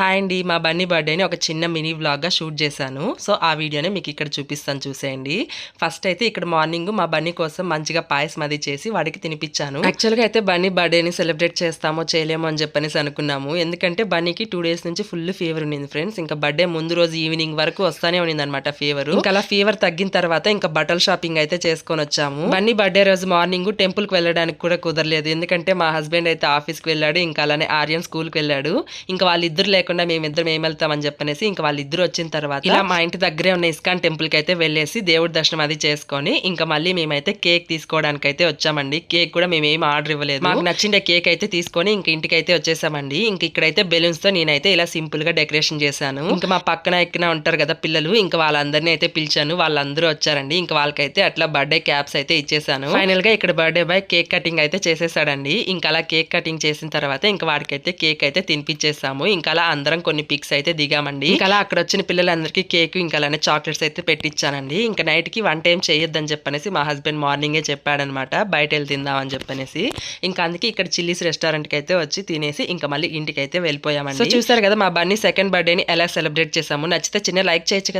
Hi అండి. మా బన్నీ బర్త్‌డేని ఒక చిన్న మినీ వ్లాగ్‌గా షూట్ చేశాను. సో, ఆ వీడియోనే మీకిక్కడ చూపిస్తాను చూసేయండి. ఫస్ట్ అయితే ఇక్కడ మార్నింగ్ మా బన్నీ కోసం మంచిగా పాయసం అది చేసి వాడికి తినిపిచ్చాను. యాక్చువల్‌గా అయితే బన్నీ బర్త్‌డేని సెలబ్రేట్ చేస్తామో, చేయలేమో అని చెప్పనేసి అనుకున్నాము. ఎందుకంటే బన్నీకి 2 డేస్ నుంచి ఫుల్ ఫీవర్ ఉండింది ఫ్రెండ్స్. ఇంకా బర్త్‌డే ముందు రోజు ఈవినింగ్ వరకు వస్తానే ఉన్నిందనమాట ఫీవరు. ఇంకా అలా ఫీవర్ తగ్గిన తర్వాత ఇంకా బట్టల షాపింగ్ అయితే చేసుకొనొచ్చాము. బన్నీ బర్త్‌డే రోజు మార్నింగ్ టెంపుల్‌కి వెళ్ళడానికి కూడా కుదరలేదు. ఎందుకంటే మా హస్బెండ్ అయితే ఆఫీస్‌కి వెళ్ళాడు. ఇంకా అలానే ఆర్యన్ స్కూల్‌కి వెళ్ళాడు. ఇంకా వాళ్ళిద్దరు లేకుండా మేమిద్దరం ఏమెళ్తామని చెప్పనేసి ఇంకా వాళ్ళిద్దరు వచ్చిన తర్వాత ఇలా మా ఇంటి దగ్గరే ఉన్న ఇస్కాన్ టెంపుల్ కి అయితే వెళ్ళేసి దేవుడి దర్శనం అది చేసుకొని ఇంకా మళ్ళీ మేమైతే కేక్ తీసుకోవడానికి అయితే వచ్చామండి. కేక్ కూడా మేము ఏం ఆర్డర్ ఇవ్వలేదు. మాకు నచ్చిన కేక్ అయితే తీసుకొని ఇంక ఇంటికి అయితే వచ్చేసామండి. ఇంక ఇక్కడైతే బెలూన్స్ తో నేనైతే ఇలా సింపుల్ గా డెకరేషన్ చేశాను. ఇంకా మా పక్కన ఎక్కిన ఉంటారు కదా పిల్లలు, ఇంకా వాళ్ళందరినీ అయితే పిలిచాను. వాళ్ళందరూ వచ్చారండి. ఇంకా వాళ్ళకైతే అట్లా బర్త్డే క్యాప్స్ అయితే ఇచ్చేసాను. ఫైనల్ గా ఇక్కడ బర్త్డే బాయ్ కేక్ కటింగ్ అయితే చేసేసాడండి. ఇంకా అలా కేక్ కటింగ్ చేసిన తర్వాత ఇంకా వాడికైతే కేక్ అయితే తినిపించేసాము. ఇంకా అలా అందరం కొన్ని పిక్స్ అయితే దిగామండి. ఇంకా అలా అక్కడ వచ్చిన పిల్లలందరికీ కేక్ ఇంకా అలానే చాక్లెట్స్ అయితే పెట్టించానండి. ఇంకా నైట్ కి వంట ఏం చేయొద్దని చెప్పనేసి మా హస్బెండ్ మార్నింగే చెప్పాడనమాట, బయట వెళ్ళి తిందామని చెప్పనేసి. ఇంకా అందుకే ఇక్కడ చిల్లీస్ రెస్టారెంట్ కి అయితే వచ్చి తినేసి ఇంకా మళ్ళీ ఇంటికి అయితే వెళ్ళిపోయామండి. సో చూసారు కదా మా బన్నీ సెకండ్ బర్త్డేని ఎలా సెలబ్రేట్ చేసాము. నచ్చితే చిన్న లైక్ చేయొచ్చు కదా.